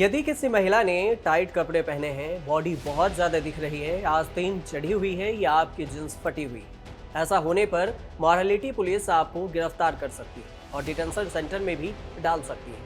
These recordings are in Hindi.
यदि किसी महिला ने टाइट कपड़े पहने हैं, बॉडी बहुत ज़्यादा दिख रही है, आस्तीन चढ़ी हुई है या आपकी जींस फटी हुई, ऐसा होने पर मोरालिटी पुलिस आपको गिरफ्तार कर सकती है और डिटेंशन सेंटर में भी डाल सकती है।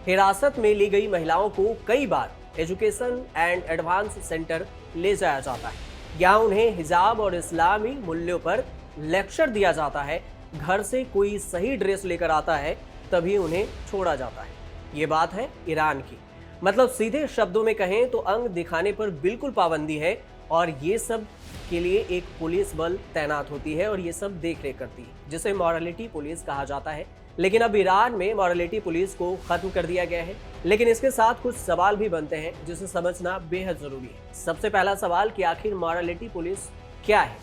हिरासत में ली गई महिलाओं को कई बार एजुकेशन एंड एडवांस सेंटर ले जाया जाता है। यहाँ उन्हें हिजाब और इस्लामी मूल्यों पर लेक्चर दिया जाता है। घर से कोई सही ड्रेस लेकर आता है तभी उन्हें छोड़ा जाता है। ये बात है ईरान की। मतलब सीधे शब्दों में कहें तो अंग दिखाने पर बिल्कुल पाबंदी है और ये सब के लिए एक पुलिस बल तैनात होती है और ये सब देख रेख करती है, जिसे मोरालिटी पुलिस कहा जाता है। लेकिन अब ईरान में मोरालिटी पुलिस को खत्म कर दिया गया है, लेकिन इसके साथ कुछ सवाल भी बनते हैं जिसे समझना बेहद जरूरी है। सबसे पहला सवाल कि आखिर मोरालिटी पुलिस क्या है,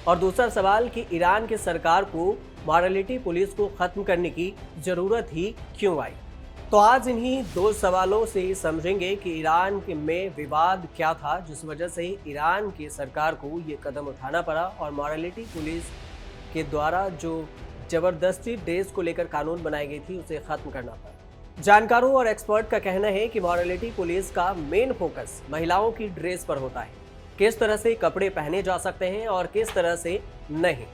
और दूसरा सवाल कि ईरान की सरकार को मोरालिटी पुलिस को खत्म करने की जरूरत ही क्यों आई। तो आज इन्हीं दो सवालों से समझेंगे कि ईरान में विवाद क्या था जिस वजह से ईरान की सरकार को ये कदम उठाना पड़ा और मोरालिटी पुलिस के द्वारा जो जबरदस्ती ड्रेस को लेकर कानून बनाई गई थी उसे खत्म करना पड़ा। जानकारों और एक्सपर्ट का कहना है कि मोरालिटी पुलिस का मेन फोकस महिलाओं की ड्रेस पर होता है, किस तरह से कपड़े पहने जा सकते हैं और किस तरह से नहीं।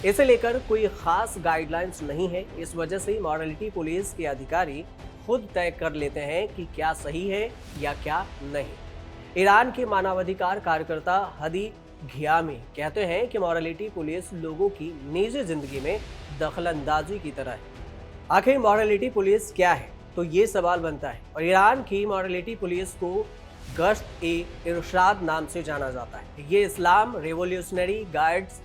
इसे लेकर कोई खास गाइडलाइंस नहीं है। इस वजह से मोरालिटी पुलिस के अधिकारी खुद तय कर लेते हैं कि क्या सही है या क्या नहीं। ईरान के मानवाधिकार कार्यकर्ता हदी घियामी कहते हैं कि मोरालिटी पुलिस लोगों की निजी जिंदगी में दखलंदाजी की तरह है। आखिर मोरालिटी पुलिस क्या है, तो ये सवाल बनता है। और ईरान की मोरालिटी पुलिस को गश्त-ए-इरशाद नाम से जाना जाता है। ये इस्लाम रेवोल्यूशनरी गार्ड्स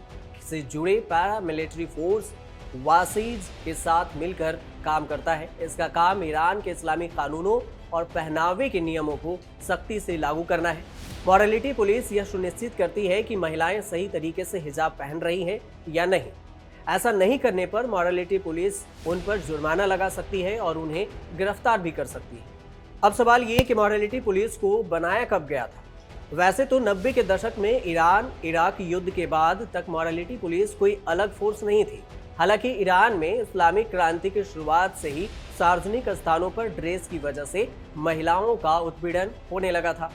से जुड़े पैरामिलिट्री फोर्स वासीज के साथ मिलकर काम करता है। इसका काम ईरान के इस्लामी कानूनों और पहनावे के नियमों को सख्ती से लागू करना है। मोरालिटी पुलिस यह सुनिश्चित करती है कि महिलाएं सही तरीके से हिजाब पहन रही हैं या नहीं। ऐसा नहीं करने पर मोरालिटी पुलिस उन पर जुर्माना लगा सकती है और उन्हें गिरफ्तार भी कर सकती है। अब सवाल ये कि मोरालिटी पुलिस को बनाया कब गया था। वैसे तो 90 के दशक में ईरान इराक युद्ध के बाद तक मोरालिटी पुलिस कोई अलग फोर्स नहीं थी। हालांकि ईरान में इस्लामिक क्रांति की शुरुआत से ही सार्वजनिक स्थानों पर ड्रेस की वजह से महिलाओं का उत्पीड़न होने लगा था।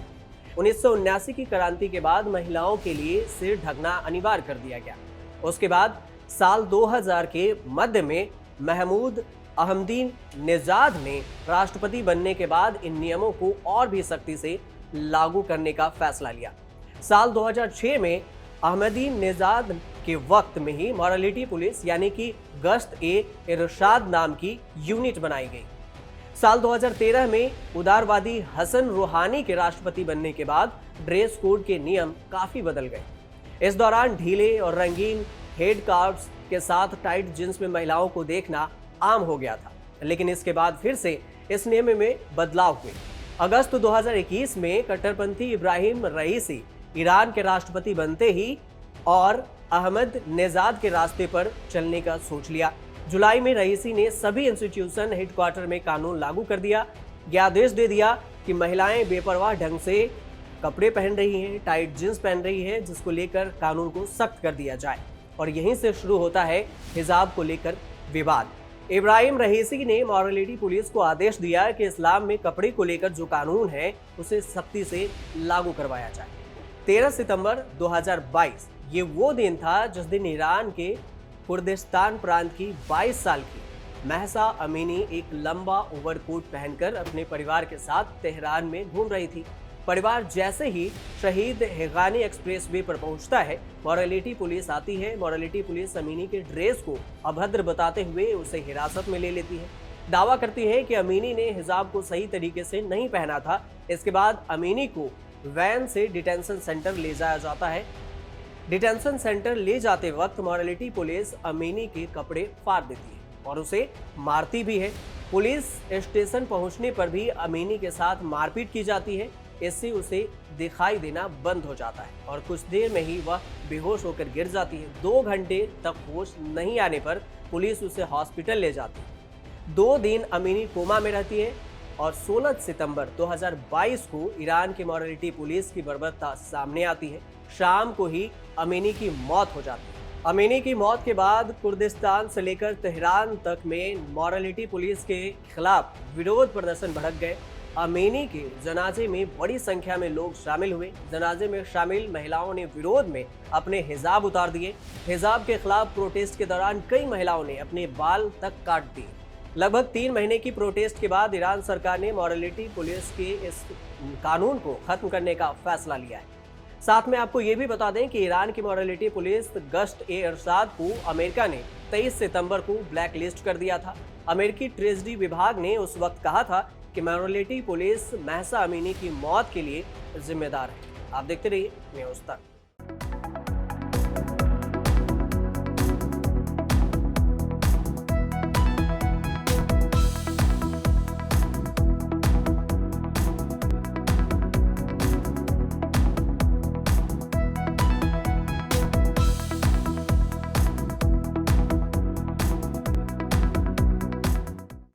1979 की क्रांति के बाद महिलाओं के लिए सिर ढकना अनिवार्य कर दिया गया। उसके बाद साल 2000 के मध्य में महमूद अहमदीनेजाद ने राष्ट्रपति बनने के बाद इन नियमों को और भी सख्ती से लागू करने का फैसला लिया। साल 2006 में अहमदीनेजाद के वक्त में ही मोरालिटी पुलिस यानी कि गश्त-ए-इरशाद नाम की यूनिट बनाई गई। साल 2013 में उदारवादी हसन रूहानी के राष्ट्रपति बनने के बाद ड्रेस कोड के नियम काफी बदल गए। इस दौरान ढीले और रंगीन हेड कार्व्स के साथ टाइट जींस में महिलाओं को देखना आम हो गया था, लेकिन इसके बाद फिर से इस नियम में बदलाव हुए। अगस्त 2021 में कट्टरपंथी इब्राहिम रईसी ईरान के राष्ट्रपति बनते ही और अहमद नेजाद के रास्ते पर चलने का सोच लिया। जुलाई में रईसी ने सभी इंस्टीट्यूशन हेडक्वार्टर में कानून लागू कर दिया। यह आदेश दे दिया कि महिलाएं बेपरवाह ढंग से कपड़े पहन रही हैं, टाइट जींस पहन रही हैं, जिसको लेकर कानून को सख्त कर दिया जाए। और यहीं से शुरू होता है हिजाब को लेकर विवाद। इब्राहिम रईसी ने मोरालिटी पुलिस को आदेश दिया कि इस्लाम में कपड़े को लेकर जो कानून है उसे सख्ती से लागू करवाया जाए। 13 सितंबर 2022 ये वो दिन था जिस दिन ईरान के कुर्दिस्तान प्रांत की 22 साल की महसा अमीनी एक लंबा ओवरकोट पहनकर अपने परिवार के साथ तेहरान में घूम रही थी। परिवार जैसे ही शहीद हेगानी एक्सप्रेस वे पर पहुंचता है, मोरालिटी पुलिस आती है। मोरालिटी पुलिस अमीनी के ड्रेस को अभद्र बताते हुए उसे हिरासत में ले लेती है। दावा करती है कि अमीनी ने हिजाब को सही तरीके से नहीं पहना था। इसके बाद अमीनी को वैन से डिटेंशन सेंटर ले जाया जाता है। डिटेंशन सेंटर ले जाते वक्त मोरालिटी पुलिस अमीनी के कपड़े फाड़ देती है और उसे मारती भी है। पुलिस स्टेशन पहुंचने पर भी अमीनी के साथ मारपीट की जाती है। इससे उसे दिखाई देना बंद हो जाता है और कुछ देर में ही वह बेहोश होकर गिर जाती है। 2 घंटे तक होश नहीं आने पर पुलिस उसे हॉस्पिटल ले जाती है। 2 दिन अमीनी कोमा में रहती है और 16 सितंबर 2022 को ईरान की मोरालिटी पुलिस की बर्बरता सामने आती है। शाम को ही अमीनी की मौत हो जाती है। अमीनी की मौत के बाद कुर्दिस्तान से लेकर तेहरान तक में मोरालिटी पुलिस के खिलाफ विरोध प्रदर्शन भड़क गए। अमीनी के जनाजे में बड़ी संख्या में लोग शामिल हुए। जनाजे में शामिल महिलाओं ने विरोध में अपने हिजाब उतार दिए। हिजाब के खिलाफ प्रोटेस्ट के दौरान कई महिलाओं ने अपने बाल तक काट दिए। लगभग 3 महीने की प्रोटेस्ट के बाद ईरान सरकार ने मॉरलिटी पुलिस के इस कानून को खत्म करने का फैसला लिया है। साथ में आपको ये भी बता दें कि ईरान की मॉरलिटी पुलिस गश्त-ए-इरशाद को अमेरिका ने 23 सितंबर को ब्लैक लिस्ट कर दिया था। अमेरिकी ट्रेजरी विभाग ने उस वक्त कहा था कि मॉरलिटी पुलिस महसा अमीनी की मौत के लिए जिम्मेदार है। आप देखते रहिए न्यूज़ तक।